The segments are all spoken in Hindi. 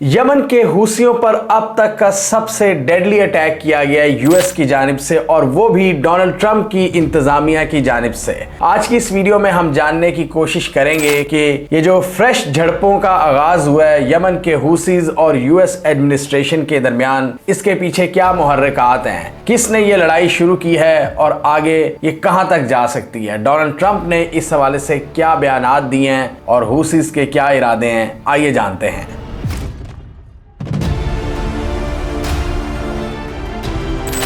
यमन के हूसियों पर अब तक का सबसे डेडली अटैक किया गया यूएस की जानिब से, और वो भी डोनाल्ड ट्रंप की इंतजामिया की जानिब से। आज की इस वीडियो में हम जानने की कोशिश करेंगे कि ये जो फ्रेश झड़पों का आगाज हुआ है यमन के हूसीज और यूएस एडमिनिस्ट्रेशन के दरमियान, इसके पीछे क्या मुहर्रिकात हैं, किसने ये लड़ाई शुरू की है और आगे ये कहां तक जा सकती है। डोनाल्ड ट्रंप ने इस हवाले से क्या बयानात दिए हैं और हूसीज के क्या इरादे हैं, आइए जानते हैं।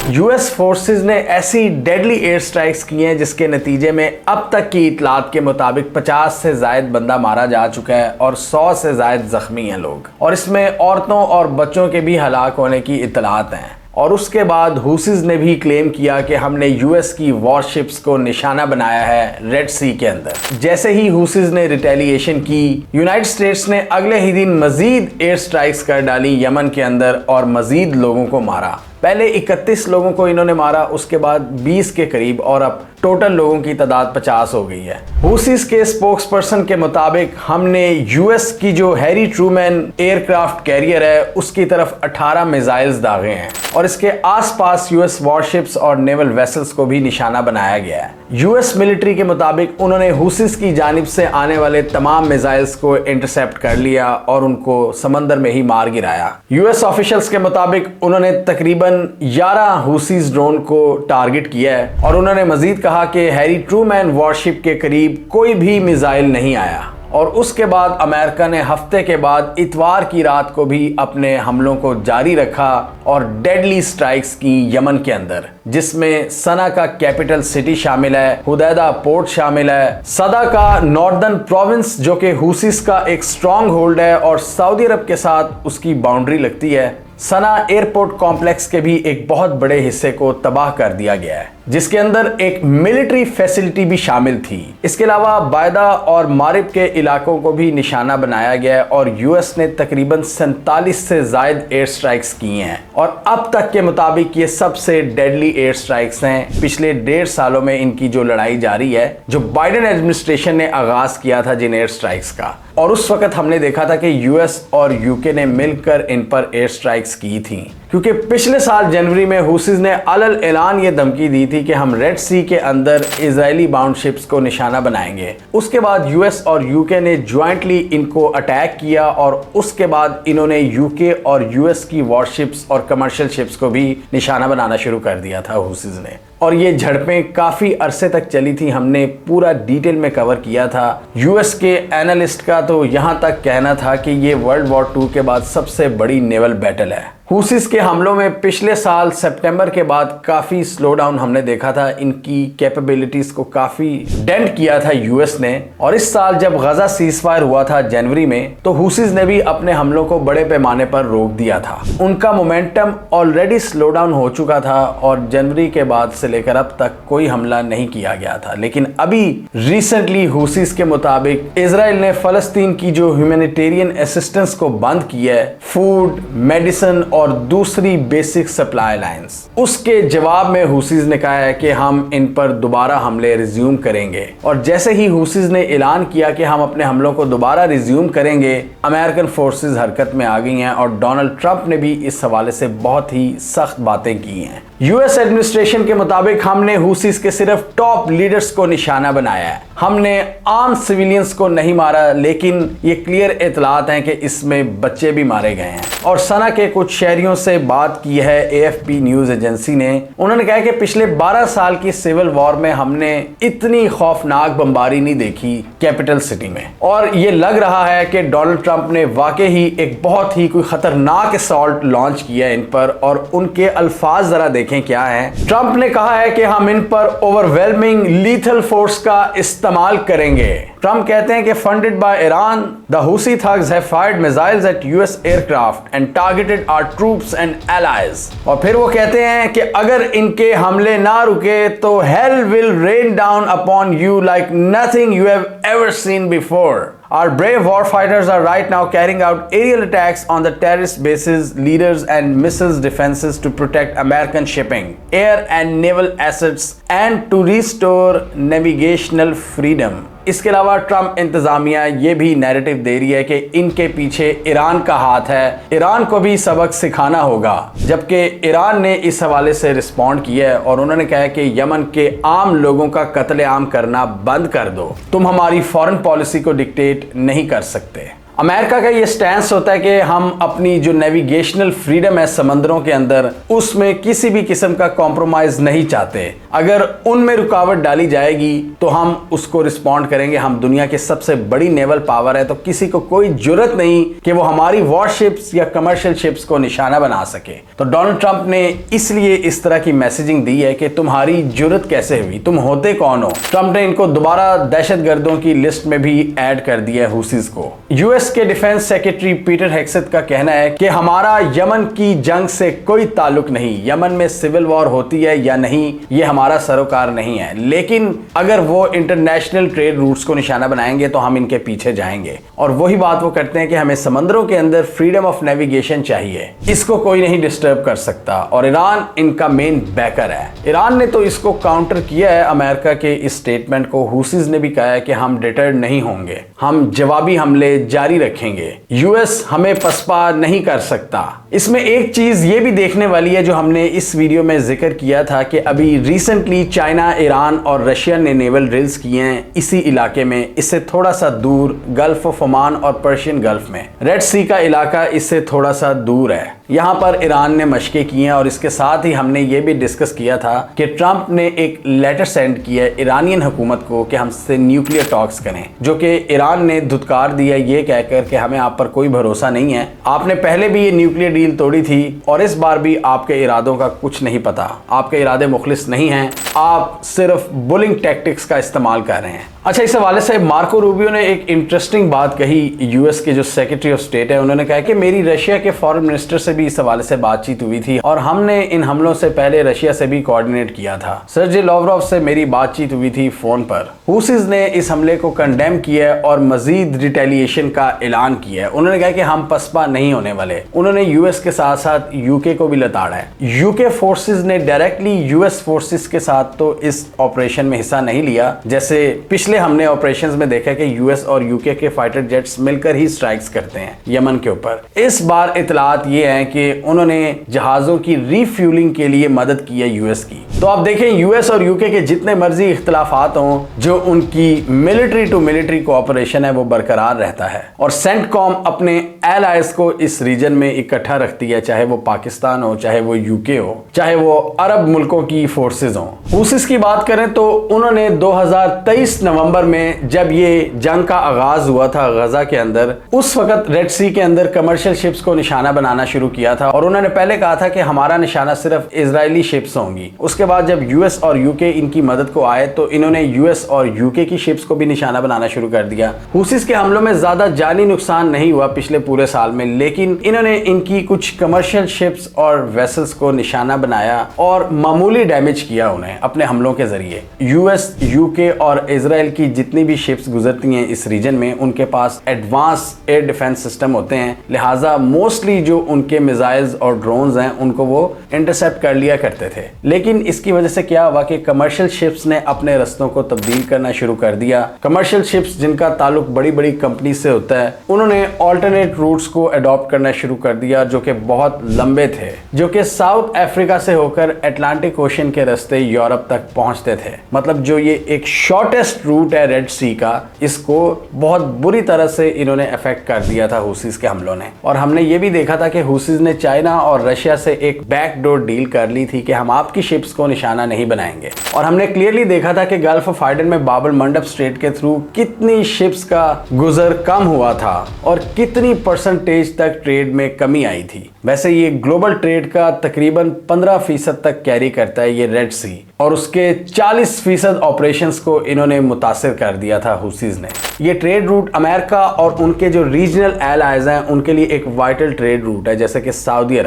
यूएस फोर्सेस ने ऐसी डेडली एयर स्ट्राइक्स की हैं जिसके नतीजे में अब तक की इतलात के मुताबिक 50 से जायद बंदा मारा जा चुका है और 100 से जायद जख्मी हैं लोग, और इसमें औरतों और बच्चों के भी हलाक होने की इतलात हैं। और उसके बाद हूसीज ने भी क्लेम किया कि हमने यूएस की वॉरशिप्स को निशाना बनाया है रेड सी के अंदर। जैसे ही हूसीज ने रिटेलिएशन की, यूनाइटेड स्टेट्स ने अगले ही दिन मजीद एयर स्ट्राइक्स कर डाली यमन के अंदर और मजीद लोगों को मारा। पहले 31 लोगों को इन्होंने मारा, उसके बाद 20 के करीब, और अब टोटल लोगों की तादाद 50 हो गई है। हूसीज के स्पोक्स पर्सन के मुताबिक हमने यूएस की जो हैरी ट्रूमैन एयरक्राफ्ट कैरियर है उसकी तरफ 18 मिसाइल्स दागे हैं और इसके आसपास यूएस वॉरशिप्स और नेवल वेसल्स को भी निशाना बनाया गया है। यूएस मिलिट्री के मुताबिक उन्होंने हूसीज की जानिब से आने वाले तमाम मिसाइल्स को इंटरसेप्ट कर लिया और उनको समंदर में ही मार गिराया। यूएस ऑफिशियल्स के मुताबिक उन्होंने तकरीबन 11 हूसीज ड्रोन को टारगेट किया है और उन्होंने मजीद कहा कि हैरी ट्रूमैन वॉरशिप के करीब कोई भी मिसाइल नहीं आया। और उसके बाद अमेरिका ने हफ्ते के बाद इतवार की रात को भी अपने हमलों को जारी रखा और डेडली स्ट्राइक्स की यमन के अंदर, जिसमें सना का कैपिटल सिटी शामिल है, हुदैदा पोर्ट शामिल है, सदा का नॉर्दर्न प्रोविंस जो कि हूसीज का एक स्ट्रॉन्ग होल्ड है और सऊदी अरब के साथ उसकी बाउंड्री लगती है। सना एयरपोर्ट कॉम्प्लेक्स के भी एक बहुत बड़े हिस्से को तबाह कर दिया गया है, जिसके अंदर एक मिलिट्री फैसिलिटी भी शामिल थी। इसके अलावा बायदा और मारिब के इलाकों को भी निशाना बनाया गया है और यूएस ने तकरीबन 47 से जायद एयर स्ट्राइक्स की हैं और अब तक के मुताबिक ये सबसे डेडली एयर स्ट्राइक्स हैं। पिछले 1.5 सालों में इनकी जो लड़ाई जारी है, जो बाइडेन एडमिनिस्ट्रेशन ने आगाज किया था जिन एयर स्ट्राइक्स का, और उस वक्त हमने देखा था कि यूएस और यूके ने मिलकर इन पर एयर स्ट्राइक्स की थी, क्योंकि पिछले साल जनवरी में हूसीज ने अलल ऐलान ये धमकी दी थी कि हम रेड सी के अंदर इजरायली बाउंड शिप्स को निशाना बनाएंगे। उसके बाद यूएस और यूके ने ज्वाइंटली इनको अटैक किया और उसके बाद इन्होंने यूके और यूएस की वॉरशिप्स और कमर्शियल शिप्स को भी निशाना बनाना शुरू कर दिया था हूसीज ने। और ये झड़पें काफी अरसे तक चली थी, हमने पूरा डिटेल में कवर किया था। यूएस के एनालिस्ट का तो यहां तक कहना था कि ये वर्ल्ड वॉर 2 के बाद सबसे बड़ी नेवल बैटल है। हूसीज के हमलों में पिछले साल सितंबर के बाद काफी स्लो डाउन हमने देखा था, इनकी कैपेबिलिटीज को काफी डेंट किया था यूएस ने। और इस साल जब गजा सीजफायर हुआ था जनवरी में, तो हूसीज ने भी अपने हमलों को बड़े पैमाने पर रोक दिया था। उनका मोमेंटम ऑलरेडी स्लो डाउन हो चुका था और जनवरी के बाद से लेकर अब तक कोई हमला नहीं किया गया था। लेकिन अभी रिसेंटली हूसीज के मुताबिक इजराइल ने फलस्तीन की जो ह्यूमैनिटेरियन असिस्टेंस को बंद किया है, फूड, मेडिसिन और दूसरी बेसिक सप्लाई लाइंस, उसके जवाब में हूसीज ने कहा है कि हम इन पर दोबारा हमले रिज्यूम करेंगे। और जैसे ही हूसीज ने ऐलान किया कि हम अपने हमलों को दोबारा रिज्यूम करेंगे, अमेरिकन फोर्सेस हरकत में आ गई हैं और डोनाल्ड ट्रंप ने भी इस हवाले से बहुत ही सख्त बातें की हैं। यूएस एडमिनिस्ट्रेशन के मुताबिक हमने हूसीज के सिर्फ टॉप लीडर्स को निशाना बनाया है, हमने आम सिविलियंस को नहीं मारा, लेकिन ये क्लियर इतलात हैं कि इसमें बच्चे भी मारे गए हैं। और सना के कुछ शहरियों से बात की है एएफपी न्यूज एजेंसी ने, उन्होंने कहा कि पिछले 12 साल की सिविल वॉर में हमने इतनी खौफनाक बमबारी नहीं देखी कैपिटल सिटी में। और ये लग रहा है कि डोनाल्ड ट्रंप ने वाकई ही एक बहुत ही कोई खतरनाक असॉल्ट लॉन्च किया है इन पर, और उनके अल्फाज जरा देखें क्या है। ट्रंप ने कहा है कि हम इन पर ओवरवेलमिंग लीथल फोर्स का इस्तेमाल करेंगे। ट्रंप कहते हैं कि funded by Iran, the Houthi thugs have fired missiles at US aircraft and targeted our troops and allies. और फिर वो कहते हैं कि अगर इनके हमले ना रुके तो hell will rain down upon you like nothing you have ever seen before. Our brave warfighters are right now carrying out aerial attacks on the terrorist bases, leaders and missiles defenses to protect American shipping, air and naval assets and to restore navigational freedom. इसके अलावा ट्रंप इंतजामिया ये भी नैरेटिव दे रही है कि इनके पीछे ईरान का हाथ है, ईरान को भी सबक सिखाना होगा। जबकि ईरान ने इस हवाले से रिस्पॉन्ड किया है और उन्होंने कहा है कि यमन के आम लोगों का कत्लेआम करना बंद कर दो, तुम हमारी फॉरेन पॉलिसी को डिक्टेट नहीं कर सकते। अमेरिका का ये स्टैंस होता है कि हम अपनी जो नेविगेशनल फ्रीडम है समंदरों के अंदर, उसमें किसी भी किस्म का कॉम्प्रोमाइज नहीं चाहते। अगर उनमें रुकावट डाली जाएगी तो हम उसको रिस्पॉन्ड करेंगे। हम दुनिया की सबसे बड़ी नेवल पावर है, तो किसी को कोई जुर्रत नहीं कि वो हमारी वॉरशिप्स या कमर्शियल शिप्स को निशाना बना सके। तो डोनाल्ड ट्रंप ने इसलिए इस तरह की मैसेजिंग दी है कि तुम्हारी जुर्रत कैसे हुई, तुम होते कौन हो। ट्रंप ने इनको दोबारा दहशतगर्दों की लिस्ट में भी ऐड कर दिया है, हुसीज को। यूएस के डिफेंस सेक्रेटरी पीटर हेग्सेथ का कहना है कि हमारा यमन की जंग से कोई ताल्लुक नहीं, यमन में सिविल वॉर होती है या नहीं ये हमारा सरोकार नहीं है, लेकिन अगर वो इंटरनेशनल ट्रेड रूट्स को निशाना बनाएंगे तो हम इनके पीछे जाएंगे। और वही बात वो करते हैं कि हमें समंदरों के अंदर फ्रीडम ऑफ नेविगेशन चाहिए, इसको कोई नहीं डिस्टर्ब कर सकता। और ईरान इनका मेन बैकर है। ईरान ने तो इसको काउंटर किया है अमेरिका के इस स्टेटमेंट को। हुसीज ने भी कहा है कि हम डिटर्ड नहीं होंगे, हम जवाबी हमले जारी रखेंगे, यूएस हमें पसपा नहीं कर सकता। इसमें एक चीज ये भी देखने वाली है जो हमने इस वीडियो में जिक्र किया था कि अभी रिसेंटली चाइना, ईरान और रशिया ने नेवल ड्रिल्स किए हैं इसी इलाके में, इससे थोड़ा सा दूर गल्फ ऑफ ओमान और पर्शियन गल्फ में। रेड सी का इलाका इससे थोड़ा सा दूर है, यहाँ पर ईरान ने मशकें की हैं। और इसके साथ ही हमने ये भी डिस्कस किया था कि ट्रंप ने एक लेटर सेंड किया है ईरानियन हुकूमत को कि हमसे न्यूक्लियर टॉक्स करें, जो कि ईरान ने धुतकार दिया ये कहकर कि हमें आप पर कोई भरोसा नहीं है, आपने पहले भी ये न्यूक्लियर डील तोड़ी थी और इस बार भी आपके इरादों का कुछ नहीं पता, आपके इरादे मुखलिस नहीं हैं, आप सिर्फ बुलिंग टैक्टिक्स का इस्तेमाल कर रहे हैं। अच्छा, इस हवाले से मार्को रूबियो ने एक इंटरेस्टिंग बात कही। यूएस के जो सेक्रेटरी ऑफ स्टेट है उन्होंने कहा कि मेरी रशिया के फॉरेन मिनिस्टर से भी इस हवाले से बातचीत हुई थी और हमने इन हमलों से पहले रशिया से भी कोऑर्डिनेट किया था। सर्जी लॉवरोव से मेरी बातचीत हुई थी फोन पर। हुसीज ने इस हमले को कंडेम किया और मजीद रिटेलिएशन का ऐलान किया है। उन्होंने कहा कि हम पसपा नहीं होने वाले। उन्होंने यूएस के साथ साथ यूके को भी लताड़ा है। यूके फोर्सेज ने डायरेक्टली यूएस फोर्सेज के साथ तो इस ऑपरेशन में हिस्सा नहीं लिया, जैसे पिछले हमने ऑपरेशंस में देखा कि यूएस और यूके के फाइटर जेट्स मिलकर ही स्ट्राइक्स करते हैं यमन के ऊपर। इस बार इतलात ये है कि उन्होंने जहाजों की रीफ्यूलिंग के लिए मदद की है यूएस की। तो आप देखें, यूएस और यूके के जितने मर्जी इख्तलाफात हों, जो उनकी मिलिट्री टू मिलिट्री कोऑपरेशन है वो बरकरार रहता है। और सेंटकॉम अपने एलाइज को इस रीजन में इकट्ठा रखती है, चाहे वो पाकिस्तान हो, चाहे वो यूके हो, चाहे वो अरब मुल्कों की फोर्सेज हों। हुसीज की बात करें तो उन्होंने 2023 नवंबर में जब ये जंग का आगाज हुआ था गजा के अंदर, उस वक्त रेड सी के अंदर कमर्शियल शिप्स को निशाना बनाना शुरू किया था और उन्होंने पहले कहा था कि हमारा निशाना सिर्फ इजरायली शिप्स होंगी। उसके बाद जब यूएस और यूके इनकी मदद को आए तो इन्होंने यूएस और यूके की शिप्स को भी निशाना बनाना शुरू कर दिया। हुसीज के हमलों में ज्यादा जानी नुकसान नहीं हुआ पिछले पूरे साल में, लेकिन इन्होंने इनकी कुछ कमर्शियल शिप्स और वेसल्स को निशाना बनाया और मामूली डैमेज किया उन्हें अपने हमलों के जरिए। यूएस, यूके और इजराइल की जितनी भी शिप्स गुजरती हैं इस रीजन में, उनके पास एडवांस एयर डिफेंस सिस्टम होते हैं, लिहाजा मोस्टली जो उनके मिसाइल्स और ड्रोन्स हैं उनको वो इंटरसेप्ट कर लिया करते थे। लेकिन इसकी वजह से क्या हुआ कि कमर्शियल शिप्स ने अपने रस्तों को तब्दील करना शुरू कर दिया। कमर्शियल शिप्स जिनका ताल्लुक बड़ी बड़ी कंपनी से होता है, उन्होंने ऑल्टरनेट रूट्स को अडॉप्ट करना शुरू कर दिया जो कि बहुत लंबे थे, जो कि साउथ अफ्रीका से होकर अटलांटिक ओशन के रास्ते यूरोप तक पहुंचते थे। मतलब जो ये एक शॉर्टेस्ट रूट है रेड सी का, इसको बहुत बुरी तरह से इन्होंने अफेक्ट कर दिया था हुसीज के हमलों ने। और हमने ये भी देखा था कि हुसीज ने चाइना और रशिया से एक बैकडोर डील कर ली थी कि हम आपकी शिप्स को निशाना नहीं बनाएंगे। और हमने क्लियरली देखा था कि गल्फ ऑफ एडन में बाब एल मंडब स्ट्रेट के थ्रू कितनी शिप्स का गुजर कम हुआ था और कितनी परसेंटेज तक ट्रेड में कमी आई थी। वैसे ये ग्लोबल ट्रेड का तकरीबन 15% तक कैरी करता है ये रेड सी, और उसके 40% ऑपरेशंस को इन्होंने मुतासिर कर दिया था हुसीज ने। ये ट्रेड रूट अमेरिका और उनके जो रीजनल एलाइज हैं उनके लिए एक वाइटल ट्रेड रूट है, जैसे कि सऊदी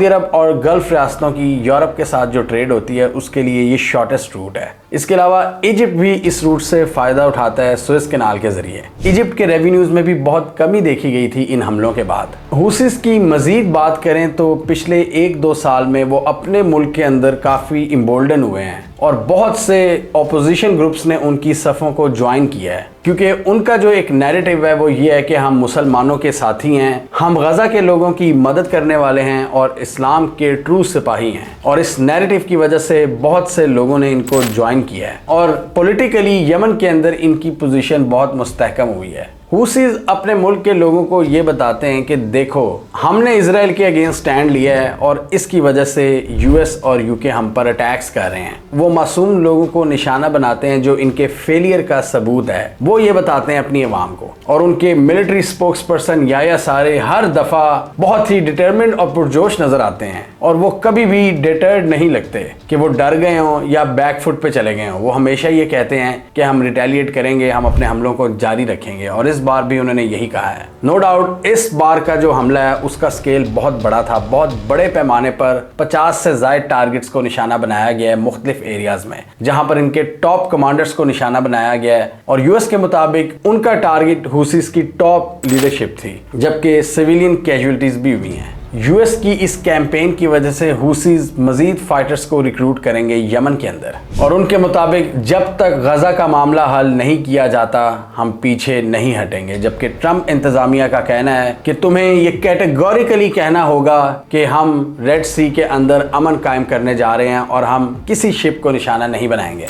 अरब और गल्फ रियासतों की यूरोप के साथ जो ट्रेड होती है उसके लिए ये शॉर्टेस्ट रूट है। इसके अलावा इजिप्ट भी इस रूट से फायदा उठाता है सुएज कैनाल के जरिए। इजिप्ट के रेवेन्यूज में भी बहुत कमी देखी गई थी इन हमलों के बाद। हुसीज की मजीद बात करें तो पिछले 1-2 साल में वो अपने मुल्क के अंदर काफी इम्बोल्डन हुए हैं और बहुत से ऑपोजिशन ग्रुप्स ने उनकी सफ़ों को ज्वाइन किया है, क्योंकि उनका जो एक नैरेटिव है वो ये है कि हम मुसलमानों के साथी हैं, हम गज़ा के लोगों की मदद करने वाले हैं और इस्लाम के ट्रू सिपाही हैं। और इस नैरेटिव की वजह से बहुत से लोगों ने इनको ज्वाइन किया है और पॉलिटिकली यमन के अंदर इनकी पोजीशन बहुत मुस्तहकम हुई है। हुसीज अपने मुल्क के लोगों को ये बताते हैं कि देखो, हमने इजराइल के अगेंस्ट स्टैंड लिया है और इसकी वजह से यूएस और यूके हम पर अटैक्स कर रहे हैं। वो मासूम लोगों को निशाना बनाते हैं जो इनके फेलियर का सबूत है, वो ये बताते हैं अपनी अवाम को। और उनके मिलिट्री स्पोक्स पर्सन याया सारे हर दफ़ा बहुत ही डिटर्मिन्ड और पुरजोश नज़र आते हैं और वो कभी भी डिटर्ड नहीं लगते कि वो डर गए हों या बैकफुट पे चले गए हों। वो हमेशा ये कहते हैं कि हम रिटेलिएट करेंगे, हम अपने हमलों को जारी रखेंगे और इस बार भी उन्होंने यही कहा है। नो डाउट इस बार का जो हमला है उसका स्केल बहुत बड़ा था, बहुत बड़े पैमाने पर 50 से ज़ायद टारगेट्स को निशाना बनाया गया है मुख्तलिफ एरियाज में, जहां पर इनके टॉप कमांडर्स को निशाना बनाया गया है। और यूएस के मुताबिक उनका टारगेट हुसीस की टॉप लीडरशिप थी, जबकि सिविलियन कैजुअलिटीज भी हुई हैं। यूएस की इस कैंपेन की वजह से हुसीज मजीद फाइटर्स को रिक्रूट करेंगे यमन के अंदर और उनके मुताबिक जब तक गजा का मामला हल नहीं किया जाता हम पीछे नहीं हटेंगे। जबकि ट्रंप इंतजामिया का कहना है कि तुम्हें ये कैटेगोरिकली कहना होगा कि हम रेड सी के अंदर अमन कायम करने जा रहे हैं और हम किसी शिप को निशाना नहीं बनाएंगे।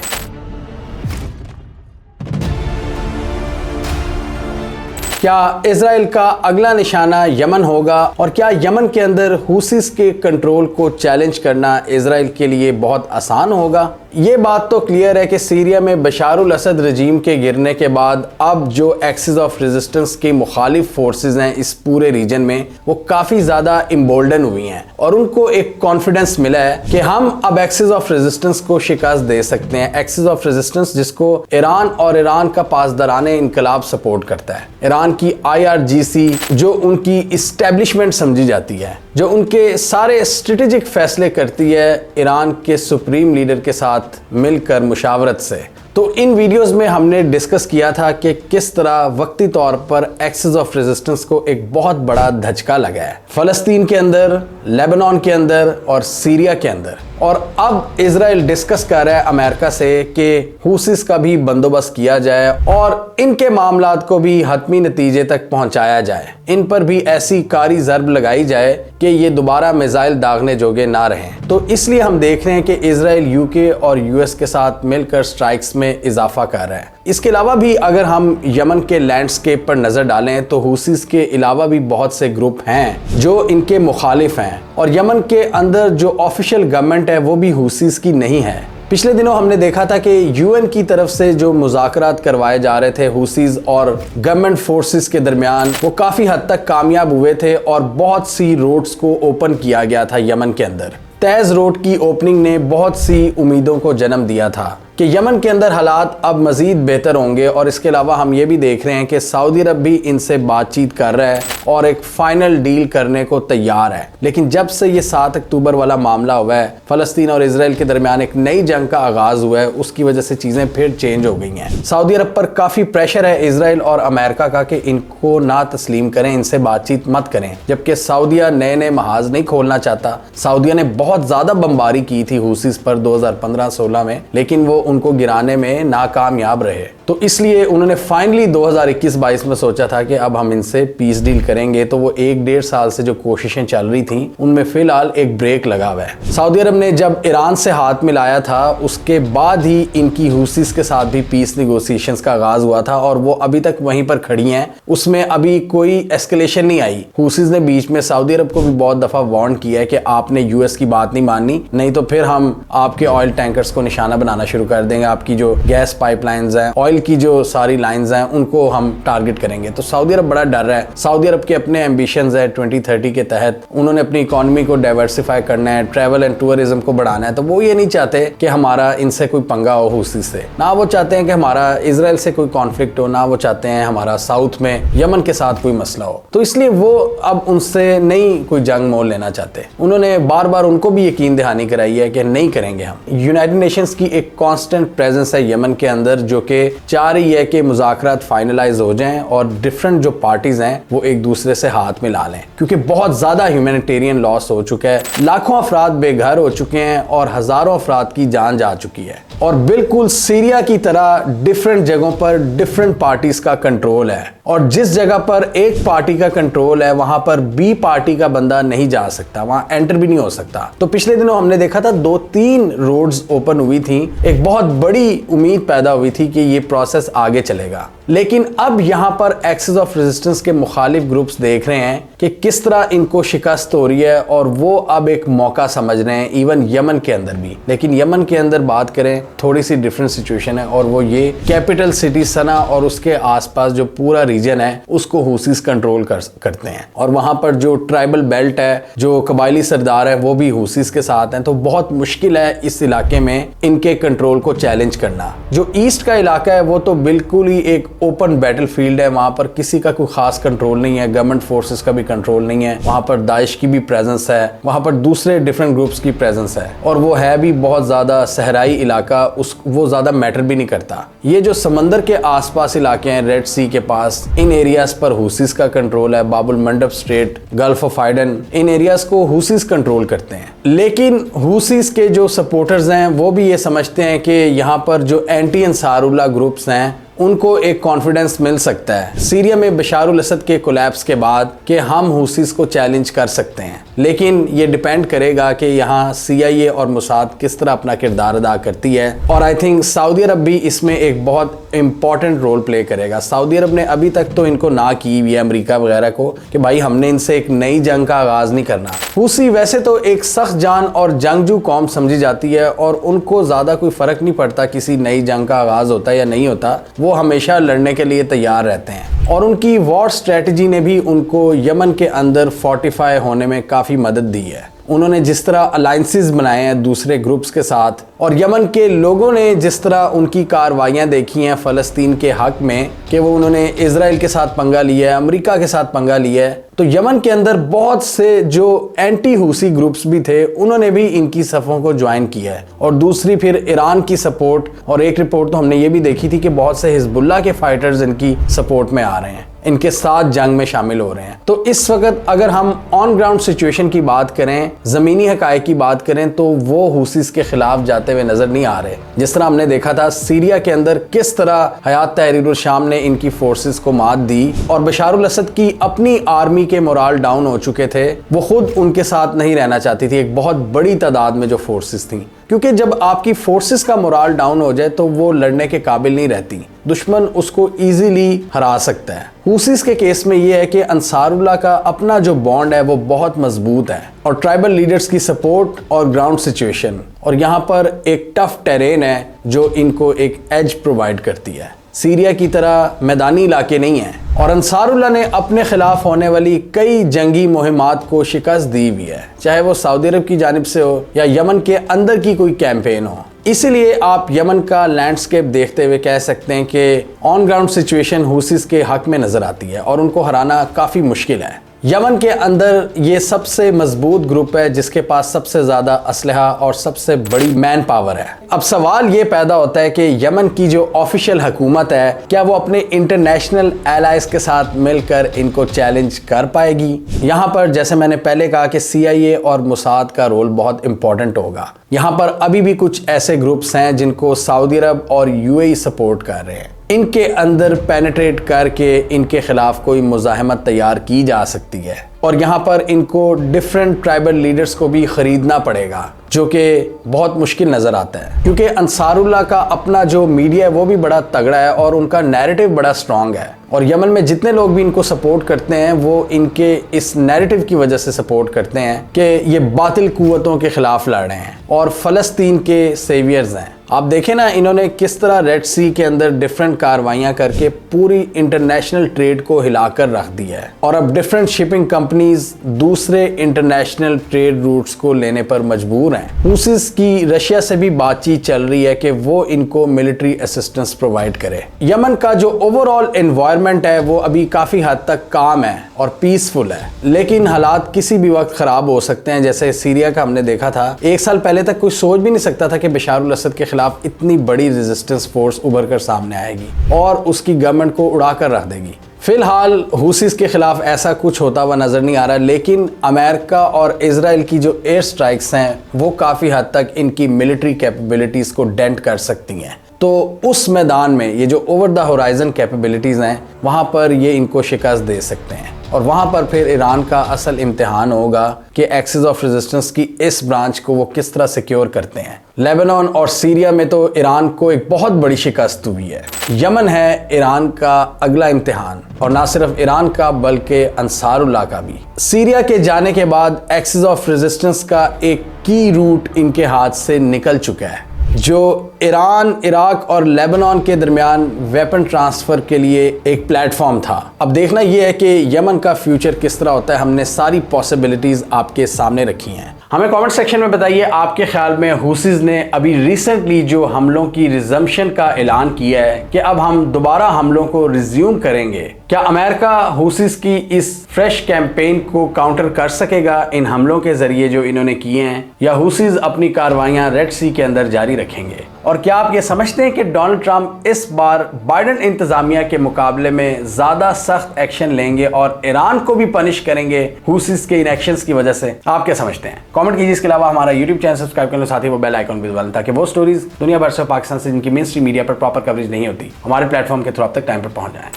क्या इजराइल का अगला निशाना यमन होगा और क्या यमन के अंदर हुसीस के कंट्रोल को चैलेंज करना इजराइल के लिए बहुत आसान होगा? ये बात तो क्लियर है कि सीरिया में बशारुल असद रजीम के गिरने के बाद अब जो एक्सिस ऑफ रेजिस्टेंस के मुखालिफ फोर्सेस हैं इस पूरे रीजन में वो काफ़ी ज़्यादा इम्बोल्डन हुई हैं और उनको एक कॉन्फिडेंस मिला है कि हम अब एक्सिस ऑफ रेजिस्टेंस को शिकस्त दे सकते हैं। एक्सिस ऑफ रेजिस्टेंस जिसको ईरान और ईरान का पासदाराने इनकलाब सपोर्ट करता है, ईरान की IRGC जो उनकी इस्टेब्लिशमेंट समझी जाती है, जो उनके सारे स्ट्रेटेजिक फैसले करती है ईरान के सुप्रीम लीडर के साथ मिलकर मुशावरत से। तो इन वीडियोस में हमने डिस्कस किया था कि किस तरह वक्ती तौर पर एक्सिस ऑफ रेजिस्टेंस को एक बहुत बड़ा धचका लगा है फ़लस्तीन के अंदर, लेबनान के अंदर और सीरिया के अंदर। और अब इजराइल डिस्कस कर रहा है अमेरिका से कि हुसीस का भी बंदोबस्त किया जाए और इनके मामलात को भी हतमी नतीजे तक पहुंचाया जाए, इन पर भी ऐसी कारी ज़रब लगाई जाए कि ये दोबारा मिसाइल दागने जोगे ना रहें। तो इसलिए हम देख रहे हैं कि इजराइल यूके और यूएस के साथ मिलकर स्ट्राइक्स में इजाफा कर रहा है। इसके अलावा भी अगर हम यमन के लैंडस्केप पर नज़र डालें तो हुसीस के अलावा भी बहुत से ग्रुप हैं जो इनके मुखालिफ हैं और यमन के अंदर जो ऑफिशियल गवर्नमेंट है वो भी हुसीस की नहीं है। पिछले दिनों हमने देखा था कि यूएन की तरफ से जो मुज़ाकरात करवाए जा रहे थे हुसीज और गवर्नमेंट फोर्सेस के दरमियान वो काफ़ी हद तक कामयाब हुए थे और बहुत सी रोड्स को ओपन किया गया था यमन के अंदर। तैज रोड की ओपनिंग ने बहुत सी उम्मीदों को जन्म दिया था कि यमन के अंदर हालात अब मज़ीद बेहतर होंगे। और इसके अलावा हम ये भी देख रहे हैं कि सऊदी अरब भी इनसे बातचीत कर रहा है और एक फाइनल डील करने को तैयार है। लेकिन जब से ये 7 अक्टूबर वाला मामला हुआ है, फ़लस्तीन और इजराइल के दरमियान एक नई जंग का आगाज़ हुआ है, उसकी वजह से चीज़ें फिर चेंज हो गई हैं। सऊदी अरब पर काफ़ी प्रेशर है इजराइल और अमेरिका का कि इनको ना तस्लीम करें, इनसे बातचीत मत करें। जबकि सऊदिया नए नए महाज नहीं खोलना चाहता। सऊदिया ने बहुत ज़्यादा बमबारी की थी हुसीस पर 2015-16 में, लेकिन वो उनको गिराने में नाकामयाब रहे। तो इसलिए उन्होंने फाइनली 2021-22 में सोचा था कि अब हम इनसे पीस डील करेंगे। तो वो 1-1.5 साल से जो कोशिशें चल रही थी उनमें फिलहाल एक ब्रेक लगा हुआ है। सऊदी अरब ने जब ईरान से हाथ मिलाया था उसके बाद ही इनकी हुसीस के साथ भी पीस निगोशिएशंस का आगाज हुआ था और वो अभी तक वहीं पर खड़ी हैं, उसमें अभी कोई एस्केलेशन नहीं आई। हुसीस ने बीच में सऊदी अरब को भी बहुत दफा वार्न किया है कि आपने यूएस की बात नहीं माननी, नहीं तो फिर हम आपके ऑयल टैंकर्स को निशाना बनाना शुरू कर देंगे, आपकी जो गैस पाइपलाइंस हैं, ऑयल की जो सारी लाइंस हैं उनको हम टारगेट करेंगे। तो सऊदी अरब बड़ा डर रहा है। सऊदी अरब के अपने एम्बिशंस है 2030 के तहत, उन्होंने अपनी इकोनॉमी को डाइवर्सिफाई करना है, ट्रैवल एंड टूरिज्म को बढ़ाना है। तो वो ये नहीं चाहते कि हमारा इनसे कोई पंगा हो हुसी से, ना वो चाहते हैं कि हमारा इजराइल से कोई कॉन्फ्लिक्ट हो, ना वो चाहते हैं हमारा साउथ में यमन के साथ कोई मसला हो। तो इसलिए वो अब उनसे नहीं कोई जंग मोल लेना चाहते। उन्होंने बार बार उनको भी यकीन दहानी कराई है कि नहीं करेंगे हम। यूनाइटेड नेशंस की एक कांस्टेंट प्रेजेंस है यमन के अंदर, जो कि चाह रही है कि मुज़ाकरात फाइनलाइज हो जाएं और डिफरेंट जो पार्टीज हैं वो एक दूसरे से हाथ मिला लें, क्योंकि बहुत ज़्यादा ह्यूमैनिटेरियन लॉस हो चुका है, लाखों अफराद बेघर हो चुके हैं और हज़ारों अफराद की जान जा चुकी है। और बिल्कुल सीरिया की तरह डिफरेंट जगहों पर डिफरेंट पार्टीज का कंट्रोल है, और जिस जगह पर एक पार्टी का कंट्रोल है वहां पर बी पार्टी का बंदा नहीं जा सकता, वहां एंटर भी नहीं हो सकता। तो पिछले दिनों हमने देखा था 2-3 रोड्स ओपन हुई थी, एक बहुत बड़ी उम्मीद पैदा हुई थी कि ये प्रोसेस आगे चलेगा। लेकिन अब यहां पर एक्सिस ऑफ रेजिस्टेंस के मुखालिफ ग्रुप्स देख रहे हैं कि किस तरह इनको शिकस्त हो रही है, और वो अब एक मौका समझ रहे हैं इवन यमन के अंदर भी। लेकिन यमन के अंदर बात करें थोड़ी सी डिफरेंट सिचुएशन है, और वो ये कैपिटल सिटी सना और उसके आसपास जो पूरा रीजन है उसको हुसीस कंट्रोल करते हैं, और वहां पर जो ट्राइबल बेल्ट है, जो कबायली सरदार है, वो भी हुसीस के साथ हैं। तो बहुत मुश्किल है इस इलाके में इनके कंट्रोल को चैलेंज करना। जो ईस्ट का इलाका है वो तो बिल्कुल ही एक ओपन बैटलफील्ड है, वहां पर किसी का कोई खास कंट्रोल नहीं है, गवर्नमेंट फोर्सेस का भी कंट्रोल नहीं है, वहां पर दाइश की भी प्रेजेंस है, वहां पर दूसरे डिफरेंट ग्रुप्स की प्रेजेंस है, और वो है भी बहुत ज्यादा सहराई इलाका, वो ज्यादा मैटर भी नहीं करता। ये जो समंदर के आसपास इलाके हैं, रेड सी के पास, इन एरियाज पर हुसीस का कंट्रोल है। Bab el Mandeb strait, Gulf of Aden, इन एरियाज को हुसीस कंट्रोल करते हैं। लेकिन हुसीस के जो सपोर्टर्स हैं वो भी ये समझते हैं कि यहाँ पर जो एंटी अंसारुल्लाह ग्रुप्स हैं उनको एक कॉन्फिडेंस मिल सकता है सीरिया में बशारुल असद के कोलैप्स के बाद कि हम हुसीस को चैलेंज कर सकते हैं। लेकिन ये डिपेंड करेगा कि यहाँ CIA और मुसाद किस तरह अपना किरदार अदा करती है, और आई थिंक सऊदी अरब भी इसमें एक बहुत इंपॉर्टेंट रोल प्ले करेगा। सऊदी अरब ने अभी तक तो इनको ना की हुई है अमेरिका वगैरह को कि भाई हमने इनसे एक नई जंग का आगाज नहीं करना। हुसी वैसे तो एक सख्त जान और जंगजू कौम समझी जाती है, और उनको ज्यादा कोई फर्क नहीं पड़ता किसी नई जंग का आगाज होता है या नहीं होता, वो हमेशा लड़ने के लिए तैयार रहते हैं। और उनकी वॉर स्ट्रेटजी ने भी उनको यमन के अंदर फोर्टिफाई होने में काफ़ी मदद दी है। उन्होंने जिस तरह अलायंसेस बनाए हैं दूसरे ग्रुप्स के साथ, और यमन के लोगों ने जिस तरह उनकी कार्रवाइयाँ देखी हैं फ़लस्तीन के हक में कि वो उन्होंने इजराइल के साथ पंगा लिया है, अमेरिका के साथ पंगा लिया है, तो यमन के अंदर बहुत से जो एंटी हुसी ग्रुप्स भी थे उन्होंने भी इनकी सफ़ों को ज्वाइन किया है। और दूसरी फिर ईरान की सपोर्ट, और एक रिपोर्ट तो हमने ये भी देखी थी कि बहुत से हिजबुल्लाह के फाइटर्स इनकी सपोर्ट में आ रहे हैं, इनके साथ जंग में शामिल हो रहे हैं। तो इस वक्त अगर हम ऑन ग्राउंड सिचुएशन की बात करें, ज़मीनी हकायक की बात करें, तो वो हुसीस के खिलाफ जाते हुए नजर नहीं आ रहे। जिस तरह हमने देखा था सीरिया के अंदर किस तरह हयात तहरीरुल शाम ने इनकी फोर्सेस को मात दी, और बशारुल असद की अपनी आर्मी के मोराल डाउन हो चुके थे, वो खुद उनके साथ नहीं रहना चाहती थी, एक बहुत बड़ी तादाद में जो फोर्सेस थी, क्योंकि जब आपकी फोर्सेस का मोराल डाउन हो जाए तो वो लड़ने के काबिल नहीं रहती, दुश्मन उसको इजीली हरा सकता है। हुसीस के केस में ये है कि अंसारुल्लाह का अपना जो बॉन्ड है वो बहुत मजबूत है, और ट्राइबल लीडर्स की सपोर्ट और ग्राउंड सिचुएशन, और यहाँ पर एक टफ टेरेन है जो इनको एक एज प्रोवाइड करती है। सीरिया की तरह मैदानी इलाके नहीं हैं, और अंसारुल्लाह ने अपने खिलाफ होने वाली कई जंगी मुहिमात को शिकस्त दी हुई है, चाहे वो सऊदी अरब की जानिब से हो या यमन के अंदर की कोई कैंपेन हो। इसीलिए आप यमन का लैंडस्केप देखते हुए कह सकते हैं कि ऑन ग्राउंड सिचुएशन हुसीस के हक में नजर आती है, और उनको हराना काफ़ी मुश्किल है। यमन के अंदर ये सबसे मजबूत ग्रुप है जिसके पास सबसे ज़्यादा असलहा और सबसे बड़ी मैन पावर है। अब सवाल ये पैदा होता है कि यमन की जो ऑफिशियल हुकूमत है, क्या वो अपने इंटरनेशनल एलाइज के साथ मिलकर इनको चैलेंज कर पाएगी? यहाँ पर जैसे मैंने पहले कहा कि CIA और मुसाद का रोल बहुत इंपॉर्टेंट होगा। यहाँ पर अभी भी कुछ ऐसे ग्रुप्स हैं जिनको सऊदी अरब और UAE सपोर्ट कर रहे हैं, इनके अंदर पेनिट्रेट करके इनके खिलाफ कोई मुज़ाहमत तैयार की जा सकती है, और यहाँ पर इनको डिफरेंट ट्राइबल लीडर्स को भी खरीदना पड़ेगा, जो कि बहुत मुश्किल नज़र आता है, क्योंकि अंसारुल्लाह का अपना जो मीडिया है वो भी बड़ा तगड़ा है और उनका नैरेटिव बड़ा स्ट्रॉन्ग है, और यमन में जितने लोग भी इनको सपोर्ट करते हैं वो इनके इस नैरेटिव की वजह से सपोर्ट करते हैं कि ये बातिल कुव्वतों के खिलाफ लड़ रहे हैं और फ़लस्तीन के सेवियर्स हैं। आप देखें ना, इन्होंने किस तरह रेड सी के अंदर डिफरेंट कार्रवाइयाँ करके पूरी इंटरनेशनल ट्रेड को हिलाकर रख दिया है, और अब डिफरेंट शिपिंग कंपनीज दूसरे इंटरनेशनल ट्रेड रूट्स को लेने पर मजबूर हैं। हुसीस की रशिया से भी बातचीत चल रही है कि वो इनको मिलिट्री असिस्टेंस प्रोवाइड करे। यमन का जो ओवरऑल एनवायरनमेंट है वो अभी काफ़ी हद तक काम है और पीसफुल है, लेकिन हालात किसी भी वक्त ख़राब हो सकते हैं। जैसे सीरिया का हमने देखा था, 1 साल पहले तक कोई सोच भी नहीं सकता था कि बशारुल असद के खिलाफ खिलाफ इतनी बड़ी रेजिस्टेंस फोर्स उभर कर सामने आएगी और उसकी गवर्नमेंट को उड़ा कर रख देगी। फिलहाल हुसीस के खिलाफ ऐसा कुछ होता हुआ नज़र नहीं आ रहा, लेकिन अमेरिका और इजराइल की जो एयर स्ट्राइक्स हैं वो काफ़ी हद तक इनकी मिलिट्री कैपेबिलिटीज़ को डेंट कर सकती हैं। तो उस मैदान में ये जो ओवर द होराइजन कैपेबिलिटीज़ हैं वहाँ पर ये इनको शिकस्त दे सकते हैं और वहाँ पर फिर ईरान का असल इम्तिहान होगा कि एक्सिस ऑफ रेजिस्टेंस की इस ब्रांच को वो किस तरह सिक्योर करते हैं। लेबनान और सीरिया में तो ईरान को एक बहुत बड़ी शिकस्त हुई है। यमन है ईरान का अगला इम्तिहान, और ना सिर्फ ईरान का बल्कि अंसारुल्लाह का भी। सीरिया के जाने के बाद एक्सिस ऑफ रेजिस्टेंस का एक की रूट इनके हाथ से निकल चुका है, जो ईरान, इराक और लेबनान के दरमियान वेपन ट्रांसफ़र के लिए एक प्लेटफॉर्म था। अब देखना यह है कि यमन का फ्यूचर किस तरह होता है। हमने सारी पॉसिबिलिटीज़ आपके सामने रखी हैं। हमें कमेंट सेक्शन में बताइए आपके ख्याल में हुसीज ने अभी रिसेंटली जो हमलों की रिजम्पशन का ऐलान किया है कि अब हम दोबारा हमलों को रिज्यूम करेंगे, क्या अमेरिका हुसीज की इस फ्रेश कैंपेन को काउंटर कर सकेगा इन हमलों के जरिए जो इन्होंने किए हैं, या हुसीज अपनी कार्रवाइयां रेड सी के अंदर जारी रखेंगे? और क्या आप ये समझते हैं कि डोनाल्ड ट्रंप इस बार बाइडेन इंतजामिया के मुकाबले में ज्यादा सख्त एक्शन लेंगे और ईरान को भी पनिश करेंगे हुसीज के इन एक्शंस की वजह से? आप क्या समझते हैं? कमेंट कीजिए। इसके अलावा हमारा यूट्यूब चैनल सब्सक्राइब कर लो, साथ ही वो बेल आइकन भी दबा लें ताकि वो स्टोरीज दुनिया भर से, पाकिस्तान से जिनकी मेन स्ट्रीम मीडिया पर प्रॉपर कवरेज नहीं होती, हमारे प्लेटफॉर्म के थ्रू आप तक टाइम पर पहुंच जाए।